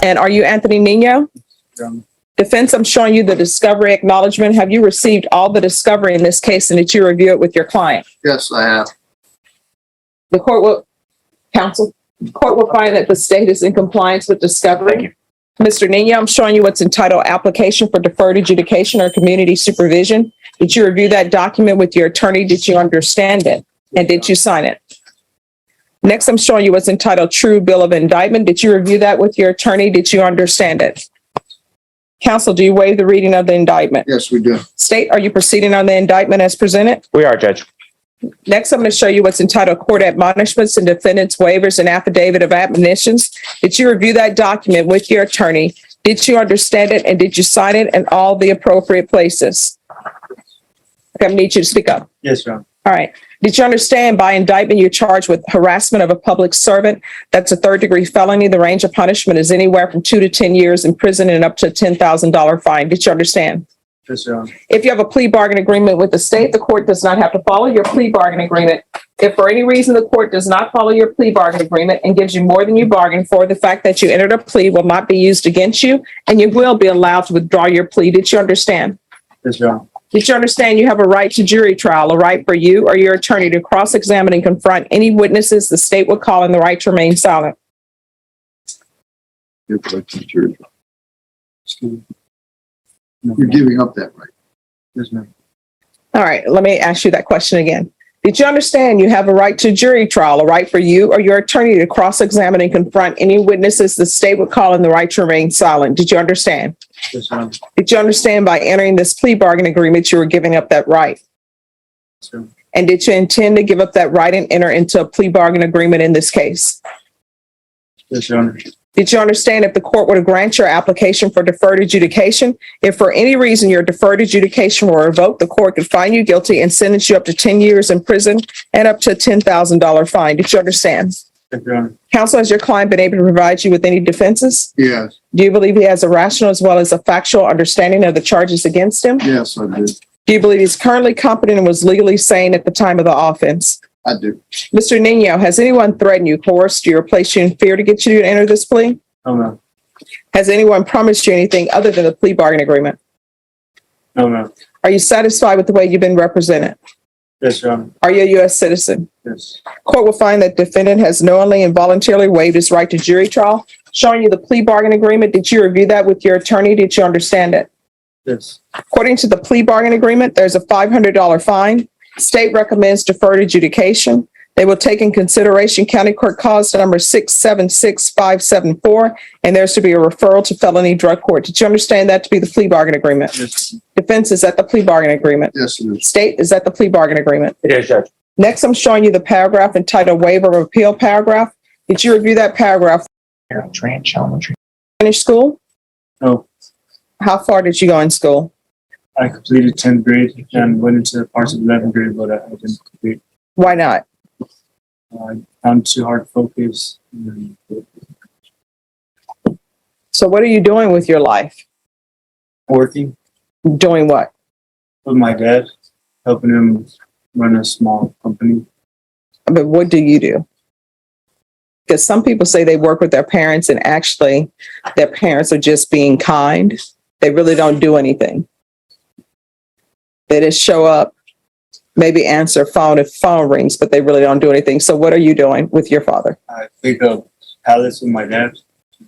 And are you Anthony Nino? Defense, I'm showing you the discovery acknowledgement. Have you received all the discovery in this case and did you review it with your client? Yes, I have. The court will find that the state is in compliance with discovery. Mr. Nino, I'm showing you what's entitled Application for Deferred Adjudication or Community Supervision. Did you review that document with your attorney? Did you understand it? And did you sign it? Next, I'm showing you what's entitled True Bill of Indictment. Did you review that with your attorney? Did you understand it? Counsel, do you waive the reading of the indictment? Yes, we do. State, are you proceeding on the indictment as presented? We are, Judge. Next, I'm going to show you what's entitled Court Admonishments and Defendants Waivers and Affidavit of Admonitions. Did you review that document with your attorney? Did you understand it and did you sign it in all the appropriate places? Okay, I need you to speak up. Yes, Your Honor. All right. Did you understand by indictment you're charged with harassment of a public servant? That's a third-degree felony. The range of punishment is anywhere from 2 to 10 years in prison and up to a $10,000 fine. Did you understand? Yes, Your Honor. If you have a plea bargain agreement with the state, the court does not have to follow your plea bargain agreement. If for any reason the court does not follow your plea bargain agreement and gives you more than you bargained for, the fact that you entered a plea will not be used against you and you will be allowed to withdraw your plea. Did you understand? Yes, Your Honor. Did you understand you have a right to jury trial, a right for you or your attorney to cross-examine and confront any witnesses the state would call and the right to remain silent? You're Excuse me. No. giving up that right. Yes, ma'am. All right, let me ask you that question again. Did you understand you have a right to jury trial, a right for you or your attorney to cross-examine and confront any witnesses the state would call and the right to remain silent? Did you understand? Yes, Your Honor. Did you understand by entering this plea bargain agreement, you were giving up that right? Yes, Your Honor. And did you intend to give up that right and enter into a plea bargain agreement in this case? Yes, Your Honor. Did you understand if the court were to grant your application for deferred adjudication, if for any reason your deferred adjudication were revoked, the court could find you guilty and sentence you up to 10 years in prison and up to a $10,000 fine? Did you understand? Yes, Your Honor. Counsel, has your client been able to provide you with any defenses? Yes, Do you believe he has a rational as well as a factual understanding of the charges against him? yes, I do. Do you believe he's currently competent and was legally sane at the time of the offense? I do. Mr. Nino, has anyone threatened you, coerced you, or placed you in fear to get you to enter this plea? No, ma'am. Has anyone promised you anything other than the plea bargain agreement? No, ma'am. Are you satisfied with the way you've been represented? Yes, Your Honor. Are you a U.S. citizen? Yes. Court will find that defendant has knowingly and voluntarily waived his right to jury trial. Showing you the plea bargain agreement, did you review that with your attorney? Did you understand it? Yes. According to the plea bargain agreement, there's a $500 fine. State recommends deferred adjudication. They will take in consideration County Court Cause number 676574, and there's to be a referral to felony drug court. Did you understand that to be the plea bargain agreement? Yes. Defense, is that the plea bargain agreement? Yes, it is. State, is that the plea bargain agreement? It is, Judge. Next, I'm showing you the paragraph entitled Waiver of Appeal paragraph. Did you review that paragraph? Finish school? No. How far did you go in school? I completed 10th grade and went into parts of 11th grade, but I didn't complete. Why not? I found it too hard to focus. So what are you doing with your life? Working Doing what? with my dad, helping him run a small company. But what do you do? Because some people say they work with their parents and actually their parents are just being kind. They really don't do anything. They just show up, maybe answer phone if phone rings, but they really don't do anything. So what are you doing with your father? I think of pallets with my dad.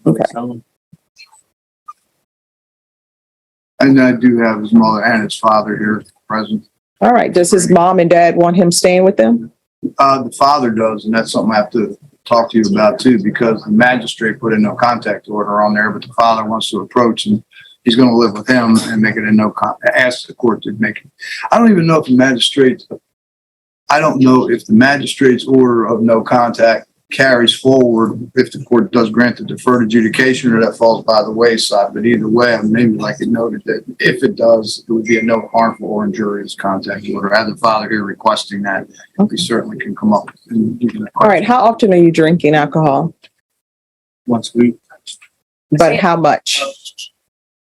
Okay. Sell them. And I do have his mother and his father here present. All right. Does his mom and dad want him staying with them? The father does, and that's something I have to talk to you about too, because the magistrate put a no contact order on there, but the father wants to approach and he's going to live with him and make it a ask the court to make it. I don't even know if the magistrate's order of no contact carries forward if the court does grant the deferred adjudication or that falls by the wayside. But either way, I maybe like it noted that if it does, it would be a no harmful or injurious contact order. I have the father here requesting that. He certainly can come up and give you All right. How often are you drinking alcohol? Once a week. But how much?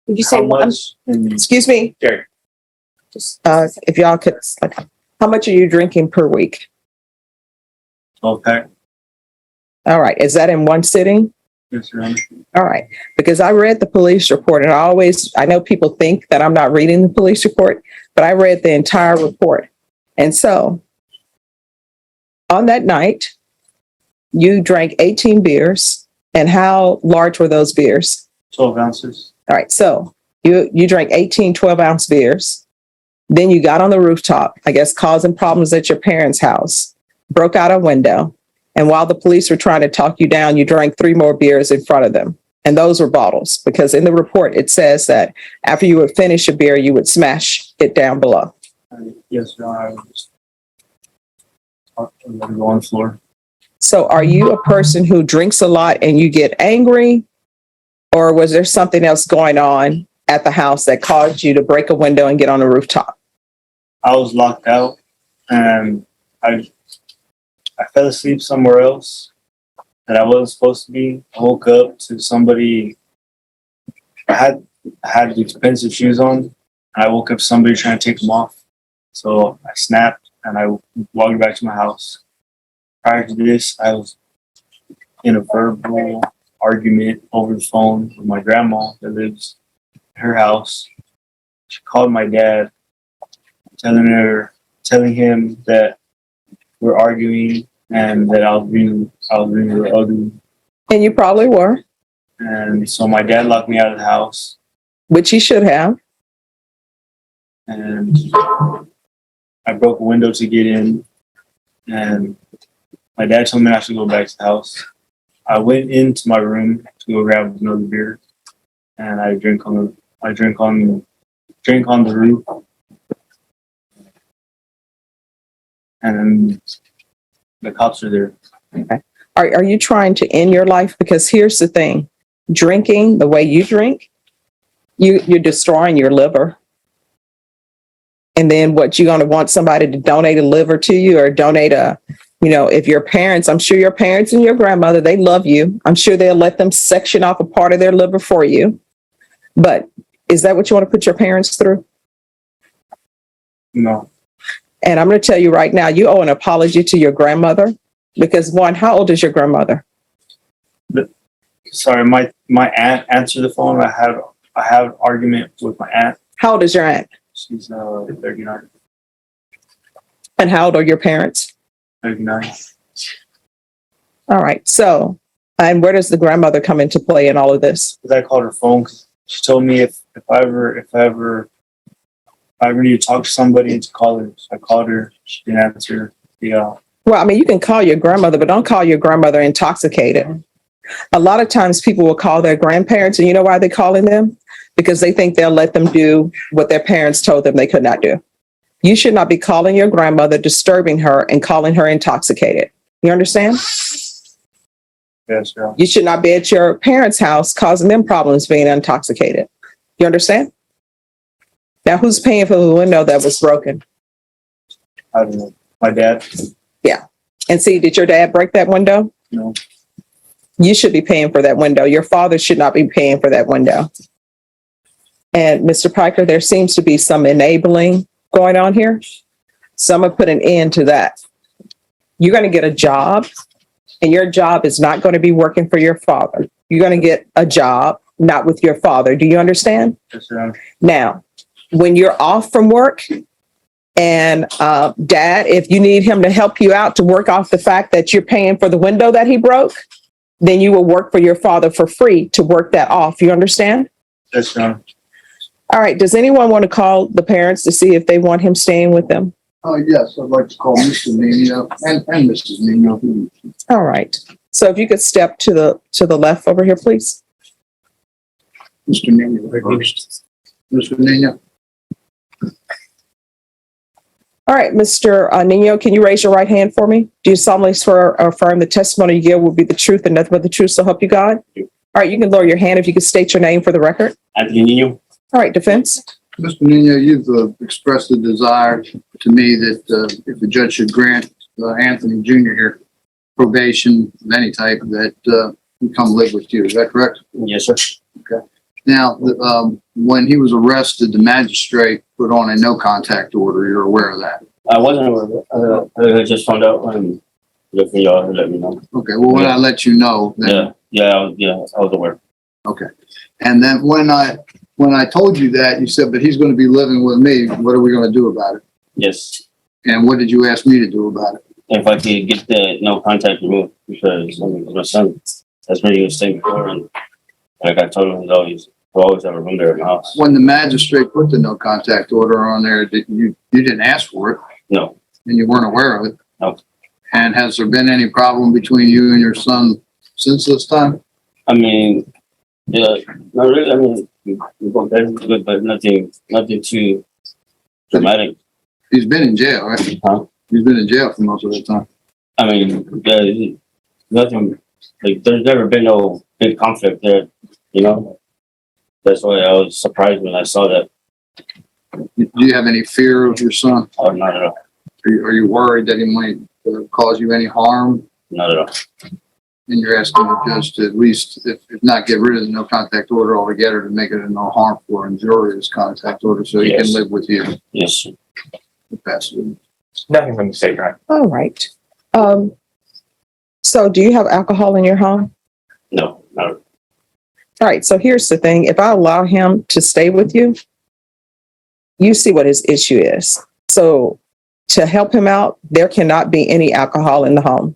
Did you say How one? much? And Excuse me. Jerry. If y'all could, how much are you drinking per week? 12 pack. All right. Is that in one sitting? Yes, Your Honor. All right, because I read the police report and I know people think that I'm not reading the police report, but I read the entire report. And so on that night, you drank 18 beers. And how large were those beers? 12 ounces. All right, so you drank 18 12-ounce beers. Then you got on the rooftop, I guess causing problems at your parents' house, broke out a window. And while the police were trying to talk you down, you drank 3 more beers in front of them. And those were bottles, because in the report, it says that after you would finish a beer, you would smash it down below. Yes, Your Honor. I was just let it go on the floor. So are you a person who drinks a lot and you get angry? Or was there something else going on at the house that caused you to break a window and get on the rooftop? I was locked out, and I fell asleep somewhere else that I wasn't supposed to be. I woke up to somebody. I had expensive shoes on, and I woke up to somebody trying to take them off. So I snapped and I walked back to my house. Prior to this, I was in a verbal argument over the phone with my grandma that lives in her house. She called my dad, telling him that we're arguing and that I was being really ugly. And you probably were, And so my dad locked me out of the house, which he should have. and I broke a window to get in, and my dad told me I should go back to the house. I went into my room to go grab another beer, and I drank on the roof, and then the cops are there. Are you trying to end your life? Because here's the thing, drinking the way you drink, you're destroying your liver. And then what, you're going to want somebody to donate a liver to you, or donate if your parents, I'm sure your parents and your grandmother, they love you. I'm sure they'll let them section off a part of their liver for you. But is that what you want to put your parents through? No, And I'm going to tell you right now, you owe an apology to your grandmother, because one, how old is your grandmother? sorry, my aunt answered the phone. I had an argument with my aunt. How old is your aunt? She's 39. And how old are your parents? 39. All right. So, and where does the grandmother come into play in all of this? Because I called her phone because she told me if I ever need to talk to somebody and to call her. So I called her. She didn't answer. Yeah. Well, I mean, you can call your grandmother, but don't call your grandmother intoxicated. A lot of times people will call their grandparents, and you know why they're calling them? Because they think they'll let them do what their parents told them they could not do. You should not be calling your grandmother, disturbing her, and calling her intoxicated. You understand? Yes, yeah. You should not be at your parents' house causing them problems being intoxicated. You understand? Now, who's paying for the window that was broken? I don't know. My dad. And see, did your dad break that window? No. You should be paying for that window. Your father should not be paying for that window. And Mr. Piker, there seems to be some enabling going on here. So I'm going to put an end to that. You're going to get a job, and your job is not going to be working for your father. You're going to get a job, not with your father. Do you understand? Yes, yeah. Now, when you're off from work, and Dad, if you need him to help you out to work off the fact that you're paying for the window that he broke, then you will work for your father for free to work that off. You understand? Yes, yeah. All right. Does anyone want to call the parents to see if they want him staying with them? Yes, I'd like to call Mr. Nino and Mrs. Nino. All right. So if you could step to the left over here, please. Mr. Nino first. Mr. Nino. All right, Mr. Nino, can you raise your right hand for me? Do you solemnly swear or affirm the testimony you give will be the truth and nothing but the truth, so help you God? All right, you can lower your hand if you could state your name for the record. Anthony Nino. All right, defense. Mr. Nino, you've expressed a desire to me that if the judge should grant Anthony Jr. here probation of any type, that he come live with you. Is that correct? Yes, sir. Now, when he was arrested, the magistrate put on a no contact order. You're aware of that? I wasn't aware of it. I just found out when y'all let me know. Okay, well, when I let you know, then Yeah. Yeah, I was aware. And then when I told you that, you said, but he's going to be living with me. What are we going to do about it? Yes. And what did you ask me to do about it? If I could get the no contact removed, because I mean, my son, that's where he was staying before, and like I told him, he'll always have a room there in the house. When the magistrate put the no contact order on there, you didn't ask for it No, and you weren't aware of it? No. And has there been any problem between you and your son since this time? I mean, yeah, not really. I mean, we both had good, but nothing too dramatic. He's been in jail, right? Huh? He's been in jail for most of the time. I mean, yeah, nothing, like, there's never been no big conflict there, you know? That's why I was surprised when I saw that. Do you have any fear of your son? Oh, not at all. Are you worried that he might cause you any harm? Not at all. And you're asking the judge to at least, if not get rid of the no contact order altogether, to make it a no harmful or injurious contact order so he can Yes. live with you. Yes, sir. That's it. Nothing from the state, Your Honor. All right. So do you have alcohol in your home? No, not at all. All right. So here's the thing. If I allow him to stay with you, you see what his issue is. So to help him out, there cannot be any alcohol in the home.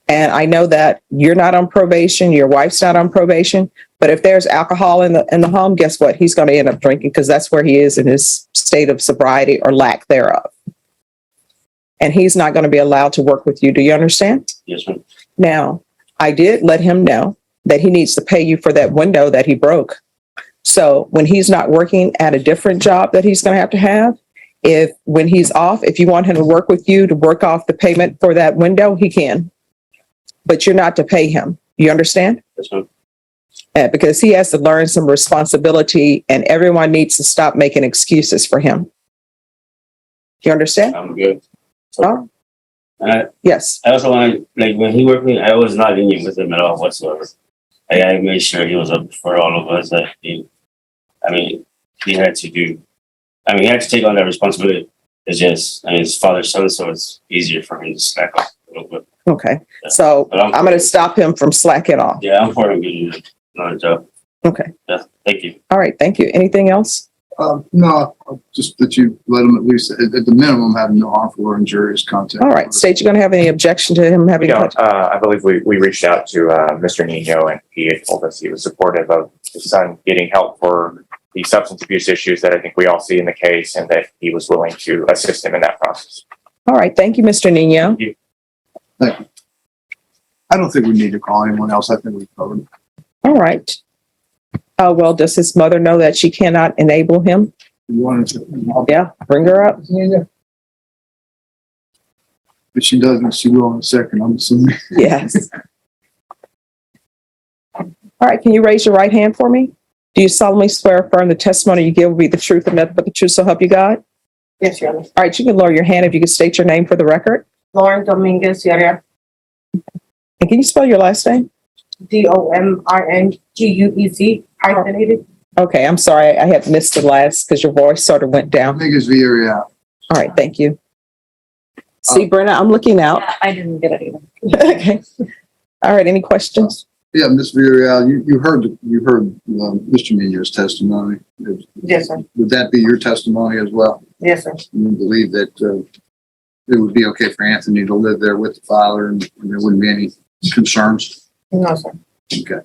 And I know that you're not on probation, your wife's not on probation, but if there's alcohol in the home, guess what? He's going to end up drinking because that's where he is in his state of sobriety or lack thereof. And he's not going to be allowed to work with you. Do you understand? Yes, ma'am. Now, I did let him know that he needs to pay you for that window that he broke. So when he's not working at a different job that he's going to have, if when he's off, if you want him to work with you to work off the payment for that window, he can. But you're not to pay him. You understand? Yes, ma'am. Because he has to learn some responsibility and everyone needs to stop making excuses for him. You understand? I'm good. Oh, I yes. also want, like, when he worked with me, I was not lenient with him at all whatsoever. I made sure he was up for all of us that he had to take on that responsibility. It's just, his father's son, so it's easier for him to slack off a little bit. Okay. So But I'm going to stop him from slacking off. Yeah, I'm for him getting another job. Okay. Yeah, thank you. All right. Thank you. Anything else? No, just that you let him at least, at the minimum, have no harmful or injurious contact. All right. State, you going to have any objection to him We having? don't. I believe we reached out to Mr. Nino, and he had told us he was supportive of his son getting help for the substance abuse issues that I think we all see in the case, and that he was willing to assist him in that process. All right. Thank you, Mr. Nino. I don't think we need to call anyone else. I think we've covered it. All right. Well, does his mother know that she cannot enable him? You wanted to, Yeah. Bring her up. if she doesn't, she will in a second, I'm assuming. Yes. All right. Can you raise your right hand for me? Do you solemnly swear or affirm the testimony you give will be the truth and nothing but the truth, so help you God? Yes, Your Honor. All right. You can lower your hand if you could state your name for the record. Lauren Dominguez Uriel, And can you spell your last name? DOMINGUEZ hyphenated. Okay. I'm sorry. I had missed the last because your voice sort of went I down. think it's Villarreal. All right. Thank you. See, Brenna, I'm looking out. I didn't get it either. Okay. All right. Any questions? Yeah, Ms. Villarreal, you heard Mr. Nino's testimony. Yes, sir. Would that be your testimony as well? Yes, sir. You believe that it would be okay for Anthony to live there with the father and there wouldn't be any concerns? No, sir. Okay.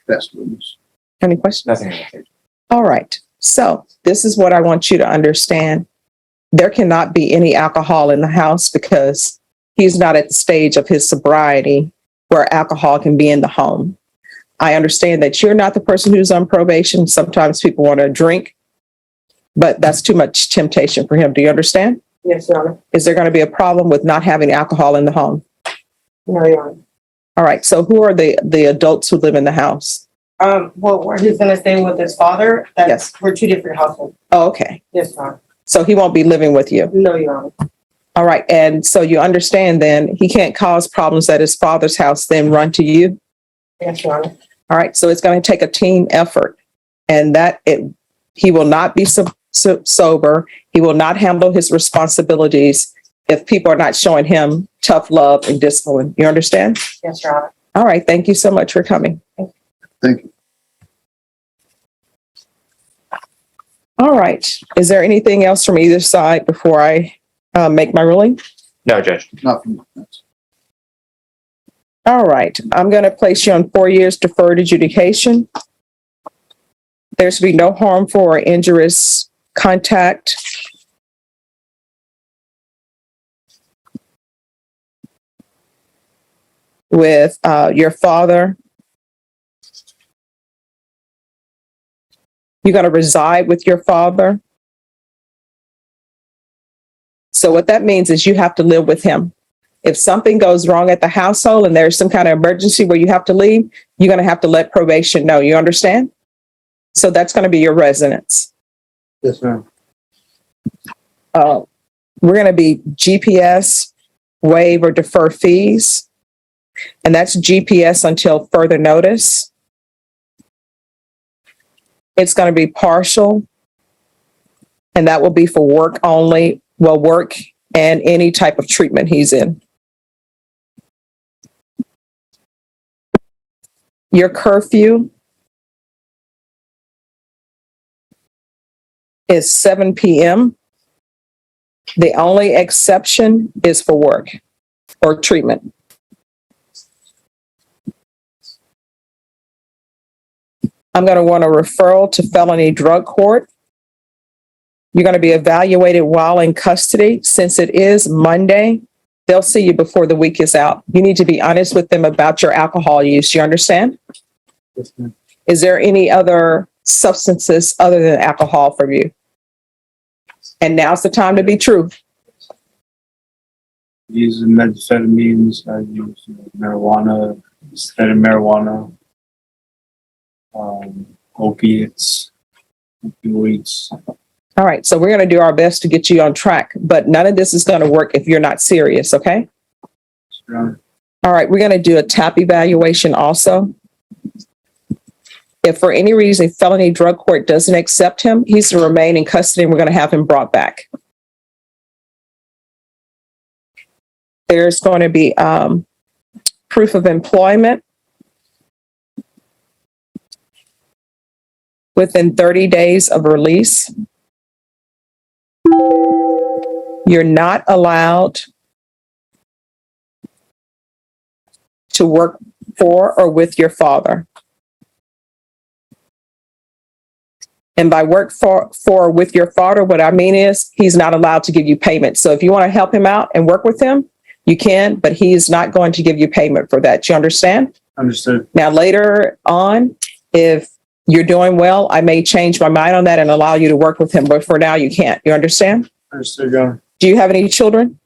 Best witness. Any questions? Nothing. All right. So this is what I want you to understand. There cannot be any alcohol in the house because he's not at the stage of his sobriety where alcohol can be in the home. I understand that you're not the person who's on probation. Sometimes people want to drink, but that's too much temptation for him. Do you understand? Yes, Your Honor. Is there going to be a problem with not having alcohol in the home? No, Your Honor. All right. So who are the adults who live in the house? Well, where he's gonna stay with his father, Yes. we're two different households. Oh, okay. Yes, Your Honor. So he won't be living with you. No, Your Honor. All right. And so you understand then he can't cause problems at his father's house, then run to you. Yes, Your Honor. All right. So it's going to take a team effort and he will not be sober. He will not handle his responsibilities if people are not showing him tough love and discipline. You understand? Yes, Your Honor. All right, thank you so much for coming. Thank you. All right, is there anything else from either side before I make my ruling? No, Judge. Nothing. All right, I'm going to place you on 4 years deferred adjudication. There should be no harmful or injurious contact. With your father. You're going to reside with your father. So what that means is you have to live with him. If something goes wrong at the household and there's some kind of emergency where you have to leave, you're going to have to let probation know. You understand? So that's going to be your residence. Yes, ma'am. We're going to be GPS, waive or defer fees. And that's GPS until further notice. It's going to be partial. And that will be for work only. Well, work and any type of treatment he's in. Your curfew is 7 p.m. The only exception is for work or treatment. I'm going to want a referral to felony drug court. You're going to be evaluated while in custody. Since it is Monday, they'll see you before the week is out. You need to be honest with them about your alcohol use. You understand? Yes, ma'am. Is there any other substances other than alcohol for you? And now's the time to be true. I use methamphetamines. I use marijuana, synthetic marijuana, opiates, opioids. All right. So we're going to do our best to get you on track, but none of this is going to work if you're not serious. Okay. Sure. All right. We're going to do a TAP evaluation also. If for any reason felony drug court doesn't accept him, he's to remain in custody and we're going to have him brought back. There's going to be proof of employment within 30 days of release. You're not allowed to work for or with your father. And by work for or with your father, what I mean is he's not allowed to give you payment. So if you want to help him out and work with him, you can, but he's not going to give you payment for that. You understand? Understood. Now, later on, if you're doing well, I may change my mind on that and allow you to work with him. But for now, you can't. You understand? Understood, Your Honor. Do you have any children?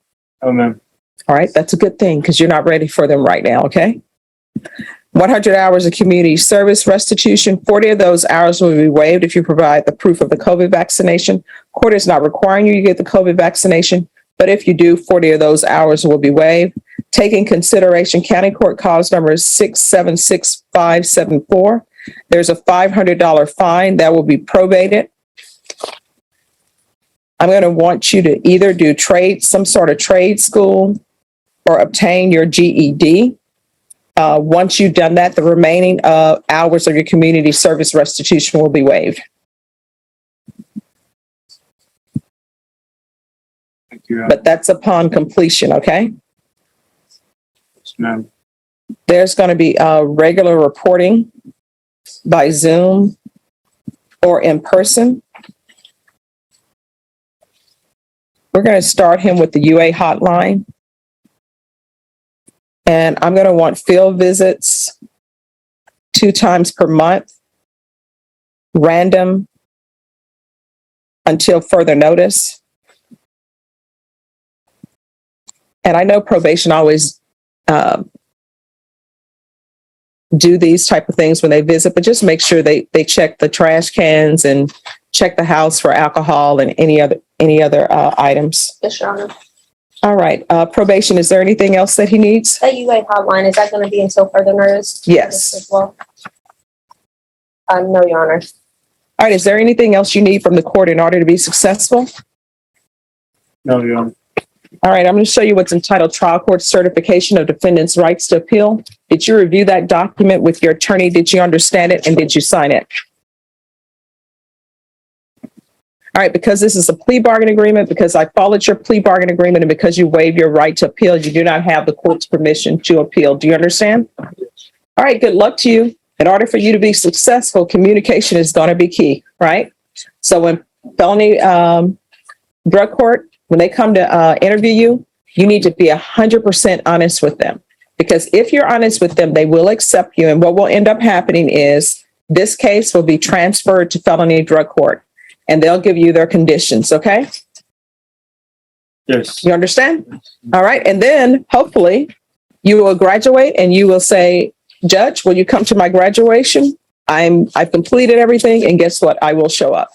Oh, ma'am. All right. That's a good thing because you're not ready for them right now. Okay. 100 hours of community service restitution. 40 of those hours will be waived if you provide the proof of the COVID vaccination. Court is not requiring you to get the COVID vaccination, but if you do, 40 of those hours will be waived. Taking consideration County Court cause number 676574. There's a $500 fine that will be probated. I'm going to want you to either do some sort of trade school or obtain your GED. Once you've done that, the remaining hours of your community service restitution will be waived. Thank you, Your Honor. But that's upon completion, okay? Yes, ma'am. There's going to be regular reporting by Zoom or in person. We're going to start him with the UA hotline. And I'm going to want field visits 2 times per month, random until further notice. And I know probation always do these type of things when they visit, but just make sure they check the trash cans and check the house for alcohol and any other items. Yes, Your Honor. All right. Probation, is there anything else that he needs? That UA hotline, is that going to be until further notice? Yes. As well? No, Your Honor. All right. Is there anything else you need from the court in order to be successful? No, Your Honor. All right. I'm going to show you what's entitled Trial Court Certification of Defendant's Rights to Appeal. Did you review that document with your attorney? Did you understand it? And did you sign it? All right, because this is a plea bargain agreement, because I followed your plea bargain agreement, and because you waived your right to appeal, you do not have the court's permission to appeal. Do you understand? All right, good luck to you. In order for you to be successful, communication is going to be key, right? So when felony drug court, when they come to interview you, you need to be 100% honest with them. Because if you're honest with them, they will accept you. And what will end up happening is this case will be transferred to felony drug court, and they'll give you their conditions, okay? Yes. You understand? All right. And then hopefully you will graduate and you will say, Judge, will you come to my graduation? I've completed everything. And guess what? I will show up.